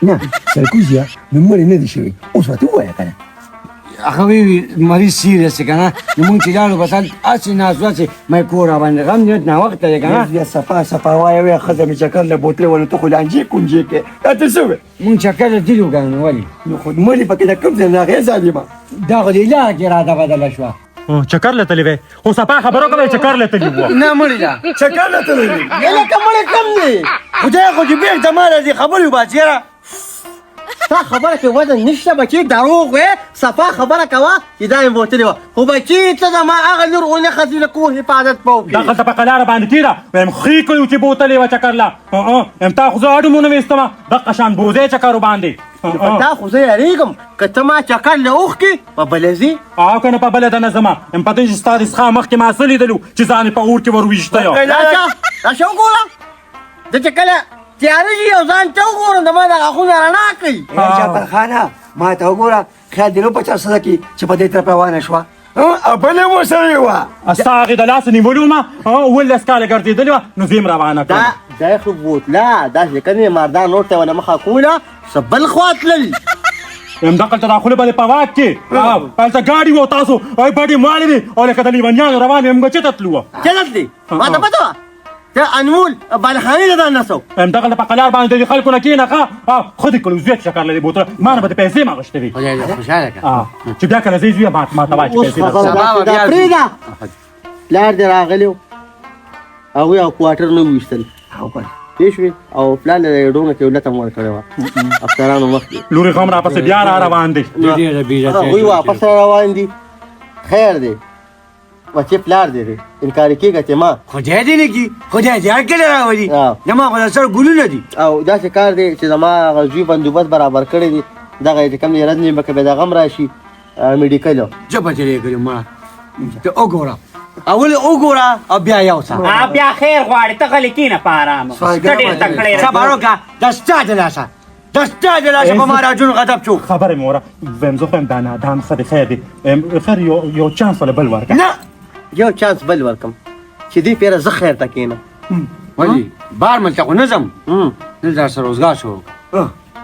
نه سرکوزیا نو مړی نه دي شوی اوس ورته ووایه که نه هغه وی مریض سیریس که نه نو مونږ چې لاړو بس هسې ناست وه چې مې کور راباندې غم دې ناوخته دی که نه بیا صفا وایه وایه ښځه مې چکر له بوتلې ولو ته خو لانجې کونجې کې دا ته څه وې مونږ چکر ته تللو که نه ولې نو خو مړی پکې د کوم ځای نه هغې ظالمه دا خو د لاره کې راته بدله شوه چکر لتلی وې خو صفا خبرو کوي چکر لتلی وو نه مړی ده چکر نه تللی لکه مړی کم دی خدای خو چې بېرته ما راځي خبرې وباسي یاره تا خبره کې وزن نشته بچي دروغ وې صفا خبره کوه چې دا یې بوتلې وه خو بچي ته زما هغه لور ونښځي له کور حفاظت به وکړي دغلته په قلاره باندې کېده ویم خې کوي چې بوتلې وه چکر له یم تا خو زه اډو مونه ویستمه دقه شان بوزې چکر باندې دا خو زه یارېږم که ته ما چکر له اوښکې په بله ځي او که نه په بله ده نه ځمه یم په دې چې ستا د څښا مخکې ما څه لیدلو چې ځان یې په اور کې ور ویشته یم راشه وګوره زه چې کله تیاره شي یو ځان ته وګورم د ما د غاښونه رڼا کوي جعفرخانه ما ته وګوره خیال دې نو په چارسده کې چې په دې طرف روانه شوه بلې ورسره وه ستا هغې د لاسه نیولي ومه 18 کاله ګرځېدلې وه نو زه یې روانه کړم دا یې خو بوتله داسې کنې مردان روډ ته ونه مخه کوله څه بل خوا تلل یم دقلته دا خوله به دې په واک کې هلته ګاډي وه تاسو وایي بډې مالې وې او لکه د لیونیانو روان یم چېرته تلو وه چېرته تلې ما ته پته وه ته انمول بالخانې ته دا نسو یم دغلته په قلار باندې د خلکو نه کېنه ښه خو دې کړو زیات شکر لري بوتله ما نه به دې پیسې م اخېستې وي خدای دې خوشحاله کړه چې بیا کله زه زویه ما ته وایه چې پیسې پرېږده پلار دې راغلی و هغوی او کوارټر نه وویشتل پوه شوې او پلار له ډونګه کې ولته م ورکړې وه افسرانو مخکې لورې غم راپسې بیا را روان دی هغوی واپس را روان دي خیر دی بچې پلار دی دی انکار کېږه چې ما خدای دې نه کړي خدای دې هر کله راولي زما خو د سر ګلونه دي او داسې کار دی چې زما هغه زوی بندوبست برابر کړی دی دغه چې کوم دی رد نیمه کې به د غم راشي میډیکل زه به ترې کړم ما ته وګوره اول وګوره او بیا یو څه بیا خیر غواړې ته غلی کېنه په ارامه ته ډېر تکړی صبر وکړه دا ستا د لاسه دا ستا د لاسه په ما راجون غضب شو خبرې مې وره ویم زه خو یم دا نادان ښه دی خیر دی خیر یو چانس ولا بل ورکړه نه یو چانس بل ورکم چې دې پیره زه خیر ته کېنم ولې بار ملته خو نه ځم دلته در سره روزګار شروع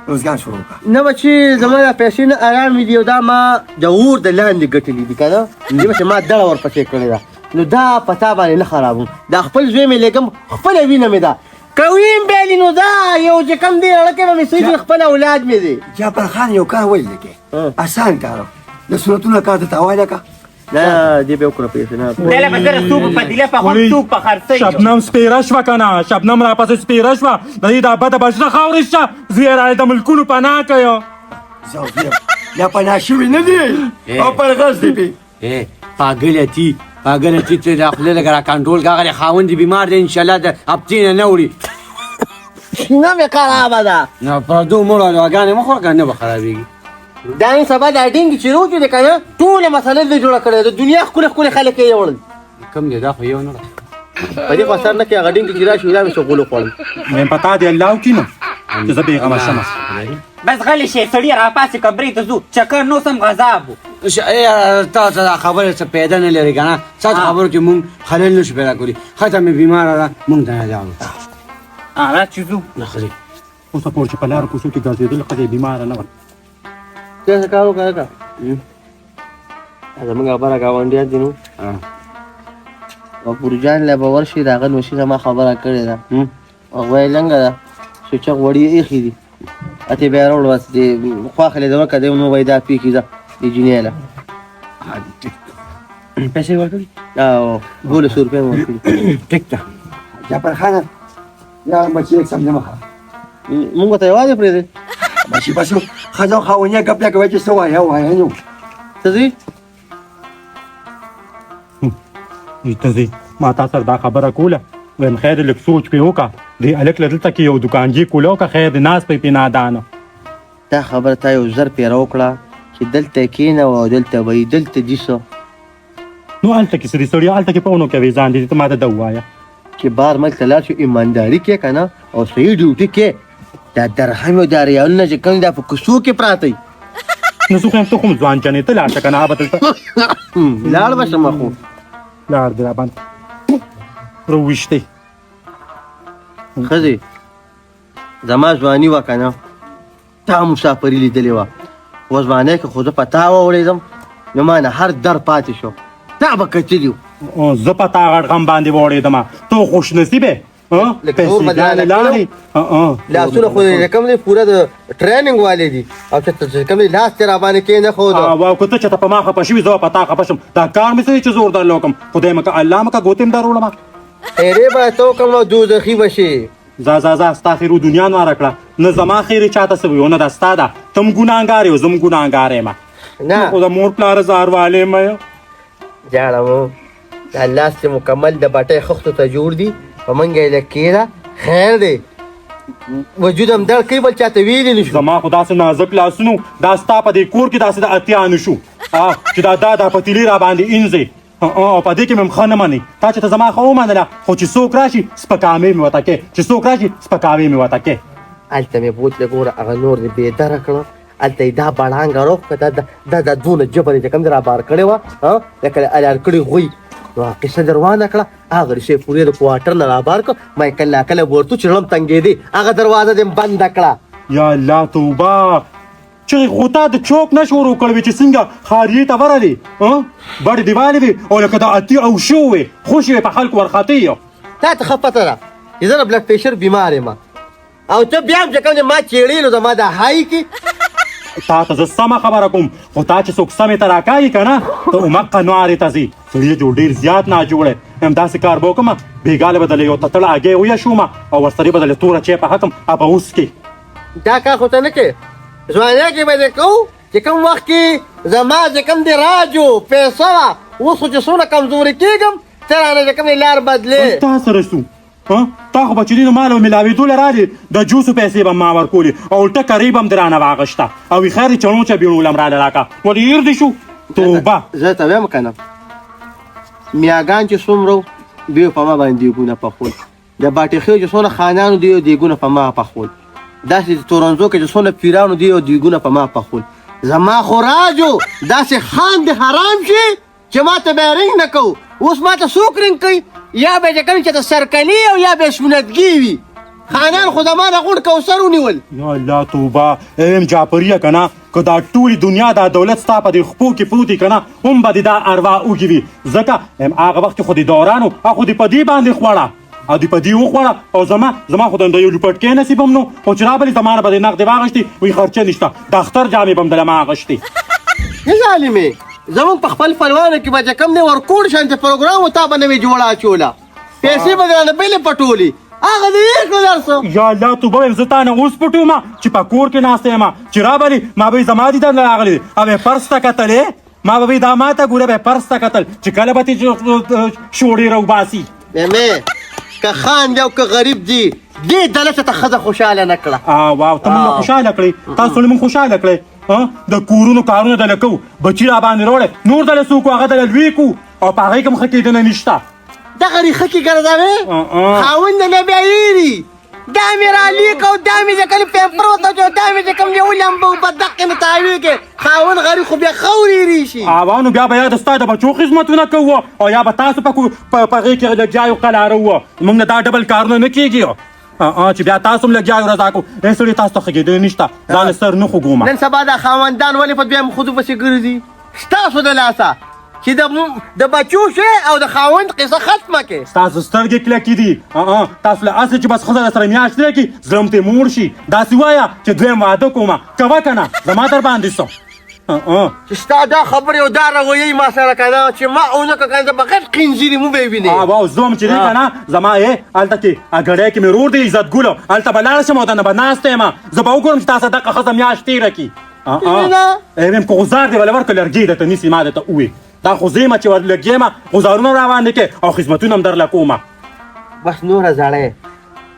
روزګار شروع کړه نه بچې زما دا پیسې نه ارامې دي او دا ما د اور د لاندې ګټلي دي که نه دې بچې ما دړه ورپسې کړې ده نو دا په تا باندې نه خرابوم دا خپل زوی مې لېږم خپله وینه مې ده که ویم بیلي نو دا یو چې کوم دی اړکې به مې صحیح خپل اولاد مې دی جعفرخان یو کار ویل کې اسان کار د صورتونو کار ته تاوایله که نه دې به وکړه پیسې نه دله به زره سوپ په دیله په خود سوپ په خرڅوي شبنم سپیره شوه که نه شبنم راپسې سپیره شوه د دې دا بده بشره خاورې شته زوی یې رالې د ملکونو پناه کوي یا پناه شوي نه دي او پر غز دی پې پاګلې تی چې د خولې لږ را کنټرول که هغه خاوند دې بیمار دی انشاءالله د هفتې نه نه وړي نه مې خرابه ده نه پردو مړو دعاګانې مه خوره که نه به خرابېږي دا نن سبا دا ډینګ چې روچ دی که نه ټوله مسله دې جوړه کړې د دنیا ښکلي ښکلي خلک یې وړل کم دی دا خو یو نه ده په دې خو اثر نه کوي هغه ډینګ چې راشي دا مې شغلو خوړل ویم په تا دې الله وکړي نو چې زه بېغمه شمه بس غلی شي سړي راپاسې کبرې ته ځو چکر نو سم غذاب و تا ته دا خبره څه پیدا نه لري که نه ستاسو خبرو کې مونږ خلل نشو پیدا کولی ښځه مې بیماره ده مونږ ته نه لاړو راځه چې ځو نه ښځې اوس پور چې په لارو کوڅو کې ګرځېدل ښځې بیماره نه وه څه کار وکړه که زموږ خبره ګاونډیان دي نو او پورجان له به ورشي د هغه نوشي زما خبره کړې ده هغه یې لنګه ده سوچک وړي یې ایښي دي اته بیا راوړ بس دې خواخلې ده وکړه دی نو وایي دا پیښې ده دې جینۍ له پیسې ورکړي 1200 روپۍ مې ورکړي ټیک ده جعفرخانه یا بچی یک سمجه مخه مونږ ته یوازې پرېږدئ بچی بس ښځه او خاوندیان ګپ نه کوي چې څه وایه وایه نو ته ځې ته ځې ما تا سره دا خبره کوله ویم خیر لږ سوچ پې وکړه دې هلک له دلته کې یو دوکانجي کوله وکړه خیر دې ناست پې نادانه دا خبره تا یو زر پیره وکړه چې دلته کېنه او دلته وایي دلته دي څه نو هلته کې څه دي سړي هلته کې په ونو کوي ځان دې ته ما ته ده ووایه چې بار ملک ته لاړ شو ایمانداري کې که نه او صحیح ډیوټي کې دا درهم او دا ریالونه چې کوم دا په کوڅو کې پراته وي نو زه خو یم ته خو م ځوان جنې ته لاړ شه که نه هغه به دلته لاړ به شم خو لاړ دې راباندې راوویشتی ښځې زما ځواني وه که نه تا مسافري لیدلې وه اوس باندې که خو زه په تا واورېدم نو ما نه هر در پاتې شو تا به کتلي وو زه په تا غټ غم باندې وړېدم ته خوش نصیبې لاسونه خو یې کوم دی پوره د ټریننګ والے دي او چې کوم دی لاس تې راباندې کېنښود او که ته چېرته په ما خفه شوي زه په تا خفه شم دا کار مې څه دی چې زور در وکړم خدای مکه الله مکه ګوتې م در وړمه خیرې به ته وکړم نو دوزخي به شي ځه ستا خیر دنیا نواره کړه نه زما خیر چاته څه وي نه دا ستا ده ته م ګناهګار یې زه م ګناهګار یم نه خو د مور پلاره زاروالی یم جاړه مو دا لاس چې مکمل د بټۍ خښتو ته جوړ دي په منګه یې لږ کېده خیر دی وجود هم درد کوي بل چاته ویلې نه شو زما خو داسې نازک لاسونو دا ستا په دې کور کې داسې د اتیا نه شو چې دا پتیلې را باندې انځې او په دې کې مې ښه نه منې تا چې ته زما ښه ومنله خو چې څوک راشي سپکاوی مې ورته کې چې څوک راشي سپکاوی مې ورته کې هلته مې بوتله ګوره هغه نور دې بېدره کړه هلته یې دا بړانګه روغ دا دونه جبر یې چې کوم دې رابار کړې وه لکه الار کړې غوی نو قصه در وانه کړه هغه ریشې پورې د کوارټر نه رابار کړه ما یې کله کله ورته چې ړم تنګېدې هغه دروازه دې بنده کړه یا الله توبه چې خو تا د چوک نه شروع کړی چې څنګه خاریې ته ورغلې بډې دیوالې وې او لکه د اتي او شو وې خوشې وې په خلکو ورخطې یو تا ته ښه پته ده چې زه د بلډ پریشر بیمار یم او ته بیا هم چې کوم دی ما چېړې نو زما دا های کې تا ته زه سمه خبره کوم خو تا چې څوک سمې ته راکاږي که نه ته عمقه نوارې ته ځي سړي جو ډېر زیات ناجوړی همداسې کار به وکړم بېګاله به دله یو تتړه هګۍ ویه شوم او ورسره به دله توره چای په حکم به اوس کې دا کار خو ته نه کې ځوانۍ کې به دې کوو چې کوم وخت کې زما چې کوم دی راجو پیسه وه اوس خو چې څومره کمزوري کېږم ته رانه چې کوم دی لار بدلې تا سره شو تا خو به چې دې نو مال به ملاوېدو له رالې د جوسو پیسې به ما ورکولې او الټه کرۍ به م د رانه واغشته او وي خیر یې چڼو چبېړولم راله راکه ولې هېر دې شو توبه زه ته ویم که نه میاګان چې څومره دوی په ما باندې دیګونه پخول د باټیخیو چې څونه خانانو دی دیګونه په ما پخول داسې تورنزو کې چې څونه پیرانو دی دیګونه په ما پخول زما خو راجو داسې خان د حرام شي چې ما ته به رنګ نه کوو اوس ما ته څوک رنګ کوي یا به چې کوم چې ته سرکلي او یا به شونتګي وي خانان خو زما نه غوڼ کوثر ونیول یا الله توبه ایم جعفریه که نه که دا ټولې دنیا دا دولت ستا په دې خپو کې پروت که نه هم به دې دا اروا اوږي وي ځکه هغه وخت کې خو دې دوران و خو دې په دې باندې خوړه او دې په دې وخوړه او زما خو د یو لوپټکۍ نصیب هم نو خو چې رابلې زما نه به دې نغدې واغشتې وایي خرچه نشته د اختر جامې به م دله ما اغشتې نه ظالمې زمونږ په خپل فلوانو کې به چې کوم دی ورکوړ شانته پروګرام و تا به نوې جوړه اچوله پیسې به درانه بلې پټولې هغه دې یې کړه درسه یا الله توبه وایم زه تا نه اوس پټوم چې په کور کې ناسته یم چې رابلې ما به زما دیدن راغلی او یې پرس ته کتلې ما به دا ما ته ګوره به پرس ته کتل چې کله به تې شوړې راوباسي مې که خان دی او که غریب دی دې دلته ته ښځه خوشحاله نه کړه واو ته موږ خوشحاله کړې تاسو ټول موږ خوشحاله کړې د کورونو کارونه دله کوو بچي را باندې راوړی نور دله څوک هغه دله لوی کوو او په هغې کې م ښه کېدنه نشته دغه ریښه کې ګرځوې خاوند نه بیا هېري دا مې رالیک او دا مې چې کله پیپر وته دا مې چې کوم دی ولمبه په دقې مې تاویږي کې خاوند غریب خو بیا ښه ورېري شي نو بیا به یا د ستا د بچو خدمتونه کوو او یا به تاسو په هغې کې لګیا یو قلاره وو موږ نه دا ډبل کارونه نه کېږي چې بیا تاسو هم لګیا یو رضا کوو ای سړي تاسو ته ښه کېدنه نشته ځان سر نه خوږومه نن سبا دا خاوندان ولې په دویم ښځو پسې ګرځي ستاسو د لاسه چې د بچو شی او د خاوند قصه ختمه کې ستاسو سترګې کلکې دي تاسو له هسې چې بس ښځه درسره میاشت دی کړي زړه م ترې موړ شي داسې وایه چې دویم واده کومه کوه که نه زما در باندې څه چې ستا دا خبرې او دا رویې ما سره که نه چې ما ونه که کنه بغیر قنځیرې مو به یې وینې واو زه هم چې دی که نه زما هلته کې ګړی کې مې رور دی عزت ګلو هلته به لاړ شم او دنه به ناسته یم زه به وګورم چې تا سره دغه ښځه میاشت تېره کړي ویم که غوزار دی وله ورکړه لرګي درته نیسي ما درته ووایي دا خو زه یم چې ورلګې یم غوزارونه را باندې کې او خدمتونه هم درله کومه بس نوره زړی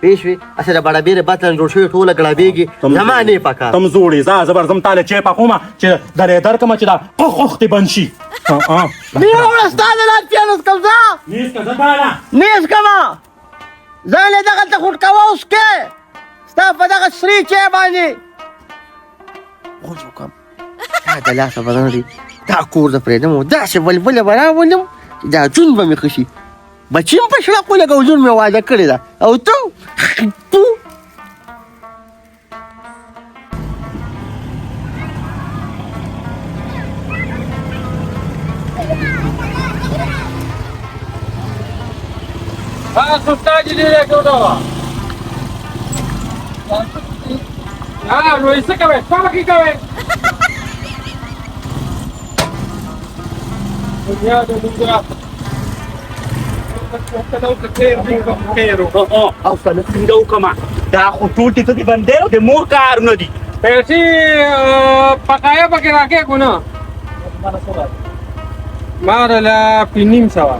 پوه شوې هسې د بړه بیرې بد نه جوړ شوي ټوله ګړبېږي زما نه یې پکار ته م زوړې ځه زه به ځم تا له چای پخومه چې درې درکړمه چې دا قخ دې بند شي مې راوړه ستا د لار پیانس کم ځه نیس که زه تاله نیس کمه ځان یې دغلته خوټ کوه اوس کې ستا په دغه سري چای باندې غوږ وکړم دا د لاسه به نه دی دا کور د پرېږدم او داسې ولوله به راولم چې دا جون به مې ښه شي بچي م په شړق ولګه او جون مې واده کړې ده او ته او کنه څنګه وکړم دا خو ټول دې ته د بندیو د مور کارونه دي پیسې پکایا پکې راکې کو نه مارله پینیم سوا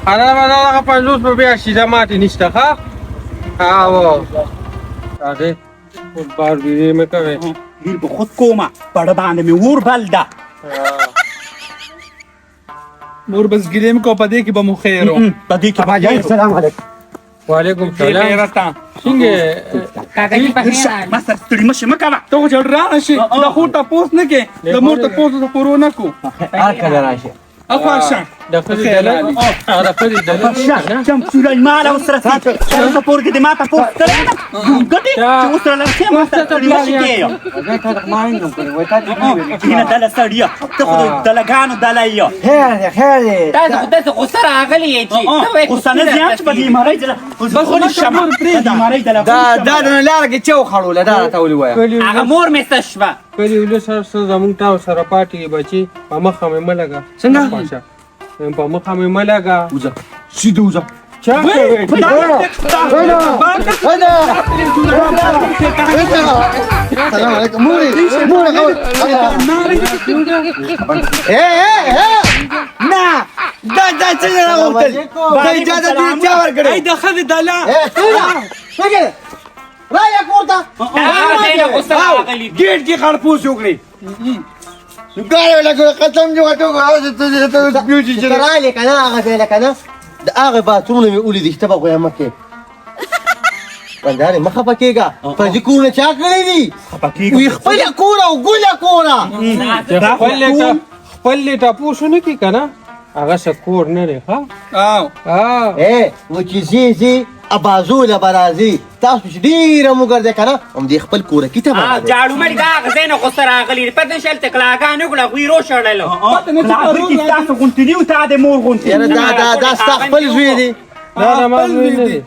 حالا هغه 50 په بیا شي ماته نشته ښه او راځي بار دې مې کوي ډیر به خود کومه پړه باندې مې ور بل ده نور بس ګریم کو پدې کې به مو خیر په دې کې ابا جان سلام علیکم وعلیکم السلام څنګه کاکا جی په خیر ما سره ستړي مشه مه کوه ته چې ډرانه شي د خور ته پوس نه کې د مور ته پوس ته پورو نه کو هر کله راشي افاشا د خپل دلال د خپل دلال چم سلیمان او سره څه پور کې د ما ته پوس کړی ګټي چې اوس را لږه ما سره ستړي مشه کېږي کینه دله سړیا ته خو د لګانو دله یو خیر تاسو خو سره راغلی یې چې اوس نه ځم چې په دې مړی دله اوس به خو شمه د مړی دله دا د لار کې چو خړول دا ته ولي وای هغه مور مې تشوه کلی ولې سره زمونږ تاسو سره پاتې بچي په مخه مې ملګا څنګه په مخه مې ملګا وځه سیده وځه چا سلام علیکم موري نه دا څنګه راغوتل دا اجازه دې چا ورکړې ای د خځې دلا رایا کوړه هغه ځای نه خو سره راغلی دي ګیټ کې خړپوس وکړي ګاره لګو ختم جو ته بیوټي چې رااله کنه هغه ځای کنه د هغه باتونه مې اولې دي تبه غویا مکه بنداره مخه پکېګا په دې کورونه چا کړی دي وي خپل کوره او ګوله کوره خپل ټاپو شو نه کی کنه هغه سکور نه لري ها او و چې زی ابازوله برازي تاسو چې ډیره موږ ده کنه هم دې خپل کوره کې ته جاړو مړ دا هغه ځای نه خو سره راغلی پته شل تکلاګانو کړه خو یې رو شړلو پته کې تاسو غونټنیو ته د مور غونټ یاره دا ستا خپل زوی دی دا ما زوی نه دی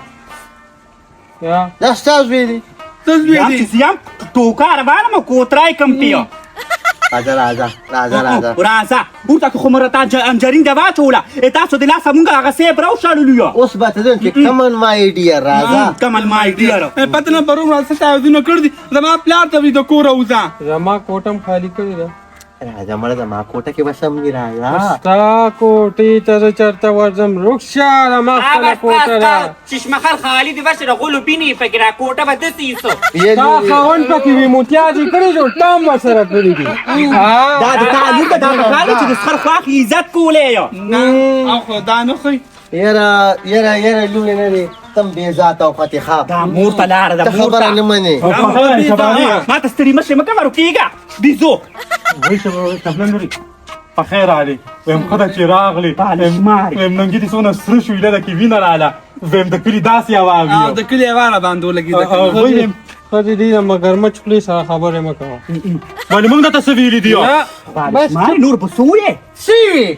یا دا ستا زوی دی یم چې سیم ټوکا روانه مو کوترای کمپیو راځه راځه ورته خو مرته انجرین دا واچوله تاسو د لاسه مونږ هغه سیب راو شړلو یو اوس به ته چې کمن مای ډیر راځه کمل مای ډیر پته نه پرون راځه تاسو نه کړی زما پلار ته د کور اوځه زما کوټم خالی کړی دا راځه مړه د ما کوټه کې بسم دی راځه ستا کوټې ته چرته ورځم رخصه ما خپل کوټه را چشمخال خالی دی ورشه غولو بینی فکر کوټه به دسي سو دا خاون پکې وی متیاجی کړی جو تام سره کړی دي دا د تعلیم د خالی چې د سر خواخ عزت کولې یو او خدا نه خو یاره لولې نه دی تم بې ذات او فتحه دا مور ته لاره ده مور خبره نه منې ما ته ستړي مشه مه کوه رکېږه بیزو په خیر علي ویم خدای چې راغلی ویم ننګې دې څونه سره شویله ده کې وینه راله ویم د کلي داسې هوا وي د کلی هوا باندې ولګېده خدای دې مگرمچ پلی سره خبرې مه کوه ولې موږ درته څه ویلي دي نور په څه ویې سوي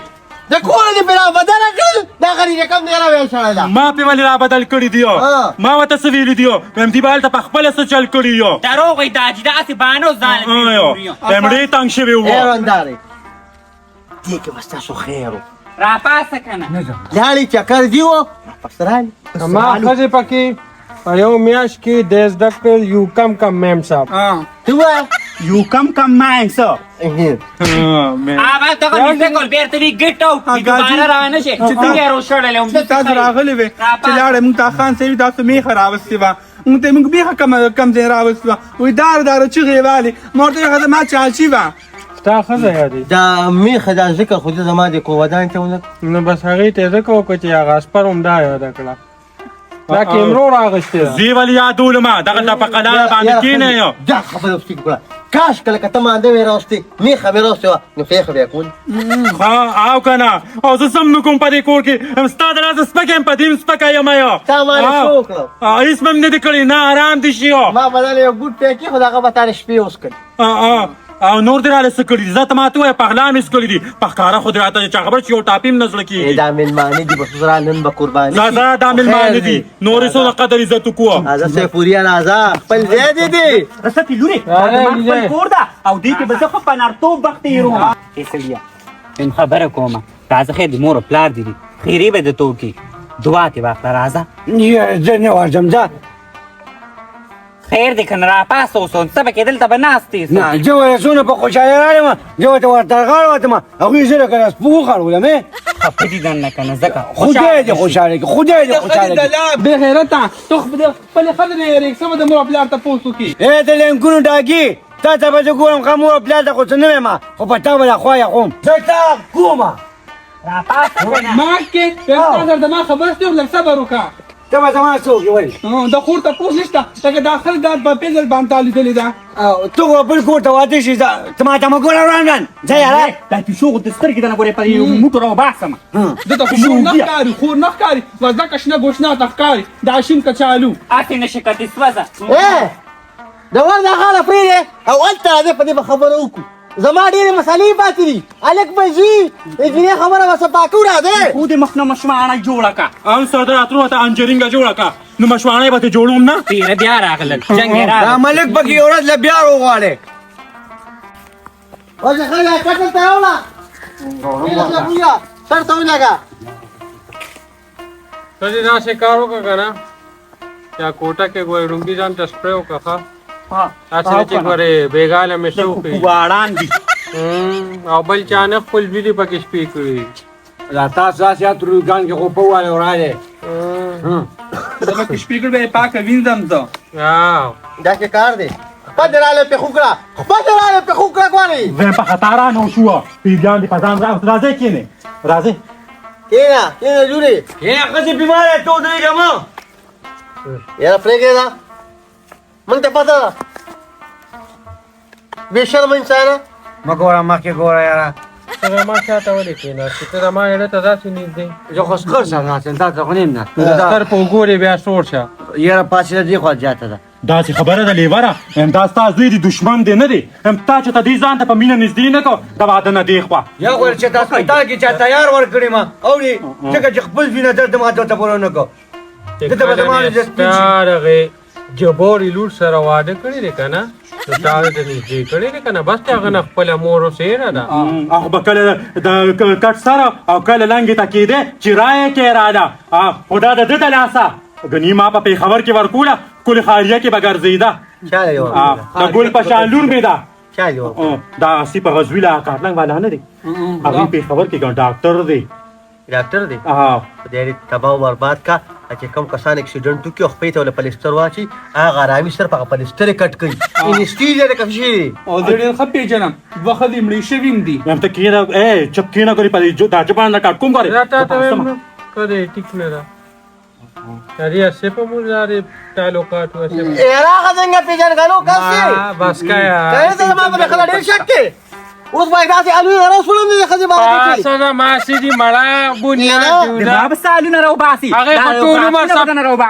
د کور دې بلا بدل کړل دا غری رقم نه راوي شړل ما په ولې را بدل کړی دیو ما وته څه ویلي دیو ویم دی بال ته په خپل څه چل کړی یو دروغ ای داجی داسې بانو ځان ویم ډېر تنګ شوی و ایرانداري دې کې وستا سو خیرو را پاسه کنه لاړی چکر دیو پسرال ما خځې پکې په یو میاشت کې دیز ډکل یو کم میم صاحب تو یو کم ماینس آبا ته کوم څه کول بیرته وی ګټ او دوباره را نه شي چې څنګه رو شړلې هم تاسو راغلي وې چې لاړې موږ ته خان سوي تاسو می خرابستي وا موږ ته موږ به کم ځای راوستي وا وې دار چې غیوالي مرته هغه ما چالشي وا تا خزه یادي دا می خدا ذکر خو دې زما د کو ودان ته نو بس هغه ته ذکر کو چې هغه سپروم دا یاد کړه دا کیمرو راغشته زی ولې یادول ما دغه په قلاره باندې کینه یو دا خبره وستې کړه کاش کله کته ما دې راستي می خبره راستي نو فیخ بیا کول ها او کنه او زه سم کوم په دې کور کې استاد راز سپکم په دې سپکا یم یو تا ما نه شوکړه اسمم نه دې کړی نه آرام دي شي ما بدل یو ګوټ ته کې خدای هغه به تار شپې اوس کړ او نور دې راله څه کړي دي زه ته ماته ووایه پغلا مې څه کړي دي په ښکاره خو دې راته چا خبر چې یو ټاپي هم نه زړه کېږي دا مېلمانه دي بس زرا نن به قرباني راځه دا مېلمانه دي نورې څو د قدر عزت وکړو راځه سیفوریا راځه خپل ځای دی دی رستی لوري خپل کور ده او دې کې به زه خو په نارتوب وخت تېروم سړیه من خبره کومه راځه خیر د مور او پلار دي دي خیرې به درته وکړي دعا دې واخله راځه زه نه ورځم ځه خیر دې که نه راپاڅه اوسو څه به کې دلته به ناست یې نه زه ورسونه په خوشحالي راغلم زه ورته ورترغاړ وتم هغوی زه لکه سپو وخوړولم خفه دي دننه که نه ځکه خدای دې خوشحاله کړي خدای دې خوشحاله کړي بې غیرته تو خپلې ښځې نه یېرېږې څه به د مور او پلار تپوس وکړي ای د لینکونو ډاکي تا ته به زه ګورم ښه مور او پلار ته خو څه نه ویم خو په تا به لا خوا یخوم زه تا کومه راپاڅه ما کې پیغمبر د ما خبر شته لږ صبر وکړه ته به زما څه وکړې ولې د خور تپوس نشته لکه دا خلک دا په پیزل باندې تا لیدلې ده ته خو بل کور ته واده شي ته ما ته مه ګوره وړاندن ځه یاره دا پیشو غوندې سترګې ته نه ګورې په یو موټو راوباسم دته خو خور نه ښکاري خور نه ښکاري وزدکه شنه ګوشنه ته ښکاري دا شین کچالو هسې نشي کتې سوځه د ور دا غاړه پرېږدې او هلته راځې په دې به خبره وکړو زما ډېرې مسالې پاتې دي هلک به ځي انجینر خبره به څه پاکو راځې خو دې مخ نه مشمانه جوړه که ان سردار اترو ته انجرینګه جوړه کا نو مشوانه به ته جوړوم نه تیره بیا راغلل جنګ یې دا راغی ملک پکې یو ورځ له بیا وغواړې اوس خلک کټل ته راوړه سیفوریا سر ته ولګه ته دې داسې کار وکړه که نه یا کوټه کې ګورې ډونګي ځان ته سپرې وکړه ښه داسې چې ګورې بېګاله مې څه وکړي واړان دي او بل چا نه خپل بي دي پکې شپې کړي دا تاسو داسې یاد روزګان کې خو په ووالی ورالی د پکې شپېګړ به یې پاکه وینځم زه دا کې کار دی خپل دې راله پېښو کړه خپل دې راله پېښو کړه ګورې ویم په خطا را نه شوه پیریان دې په ځان راځئ کښېنئ راځئ کېنه لورې کېنه ښځې بیماره ته ودرېږه مه یاره پرېږدې دا موږ ته پته ده بې شرمه انسانه مه ګوره مخکې ګوره یاره ته زما شاته ولې کېناستې ته زما اړه ته داسې نږدې زه خو سخر سم ناست تا ته خو نیم نه سر په وګورې بیا سوړ شه یاره پاسېده دې خوا زیاته ده داسې خبره ده لیوره دا ستا زوی دی دشمن دی نه دی تا چې ته دې ځان ته په مینه نږدې نه کو د واده نه دې خوا یا خو چې تاسو په تا کې چا تیار ورکړې ما اورې ځکه چې خپل وینه درته ما ته پوره نه کو دته به زما ستا دغې جبوري لور سره واده کړی دی که نه نو تا د نږدې کړی دی که نه بس د هغه نه خپله مور اوسېره ده هغه به کله د کټ سره او کله لنګې ته کېدی چې رایه کې اراده خو دا د ده د لاسه ګنې ما په پېښور کې ورکوله کل خاریه کې به ګرځېده چا دی د ګل په شان لور مې ده چا دی دا اسی په غزوي له کارلنګ والا نه دی هغوی پېښور کې ډاکټر دی ډاکټر دی خدای دې تباه و برباد کا چې کوم کسان اکسیډنټ وکړي او خپې ته ولې پلستر واچي هغه ارامي صرف هغه پلستر یې کټ کوي انسټیزیا د کفشي دی او زه ډېر ښه پېژنم دوه ښځې مړې شوي هم دي یم ته کېنه چپ کېنه ګورې په دا جبان نه کټ کوم ګورې را تا ته ویم کدی ټیک نه ده یاری اسې په مونږ لارې تعلقات وسې هغه څنګه پېژنګلو کسې بس کا یار ته زما په خبره ډېر شک کې اوس باید داسې الوی رسولم دې ښځې باندې کوي پاسه د ماسې دي مړه بنیاد د ما به سالونه راوباسي هغې په ټول عمر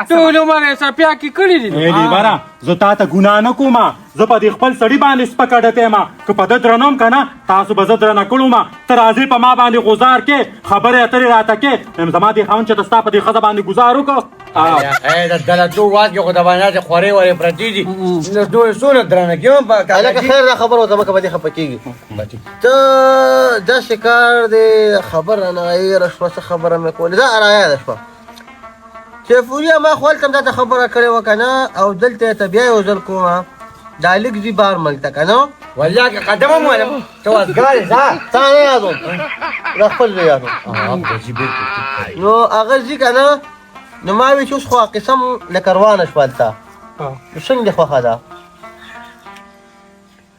ټول عمر یې څپیا کې کړي دي ای لیوره زه تا ته ګناه نه کوم زه په دې خپل سړي باندې سپکه ډکه یم که په ده درنم که نه تاسو به زه درنه کړم ته راځې په ما باندې غوزار کې خبرې اترې راته کې زما دې خاوند چې ته ستا په دې ښځه باندې ګزار وکړه د دلتو واز کې خو د باندې خورې ورې پرتې دي نو دوی څونه درنه کېږم هلکه خیر دا خبره وته مه کوه په دې خفه کېږي ته داسې کار دی خبر رانه هېره شوه څه خبره مې کولې دا رایاده شوه سیفوریا ما خو هلته هم تا ته خبره کړې وه که نه او دلته یې ته بیا یو ځل کومه دا لیک ځي بار ملک ته که نه والله که قدم هم ولم ته وزګارې ځه تا نه یادوم دا خپل زه یادوم نو هغه ځي که نه نو ما وی چې اوس خو قسم لکه روانه شوه هلته نو څنګه دې خوښه ده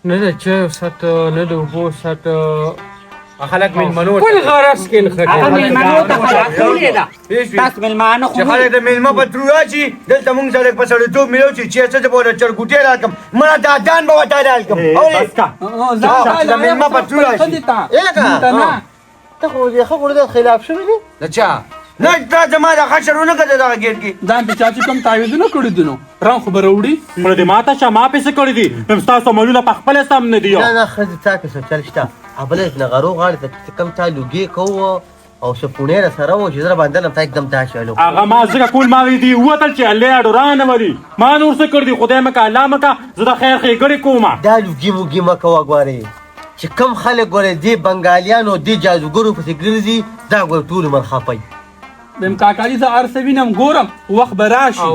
نه د چایو ساته نه د اوبو ساته خلک مېلمنو خپل غرض کې نښه هغه مېلمنو ته خلاص کړې ده تاسو مېلمانه خو چې خلک د مېلمه په ترو راشي دلته مونږ سره په سړیتوب ملو چې چېرته زه به ورته چرګوټې راکړم مړه دا جان به ورته راکړم بس کا چې د مېلمه په ترو راشي لکه ته خو دې ښه خو دې خلاف شوي دي د چا نه تا زما د خشرونه کړه دغه ګیټ کې ځان ته چا چې کوم تعویذونه کړي دي نو رنګ خو به راوړي مړه دې ماته شه ما پیسې کړي دي ویم ستاسو عملونه په خپله سم نه دي نه نه ښځې تا کې څه چل شته ابله نغرو غاړې ته چې کوم چا لوګي کوو او سپونې را سره و چې زه باندې تا एकदम دا شالو هغه ما ځکه کول ما وی دي وتل چې الله اډو رانه ولي ما نور څه کړ دي خدای مکه الله مکه زه د خیر ښېګړې کومه دا لوګي موګي مه کوه ګورې چې کم خلک ګورې دې بنګالیانو دې جادوګرو پسې ګرځي دا ګور ټول عمر خپي بهم کاکالي زه هر څه وینم ګورم وخت به راشي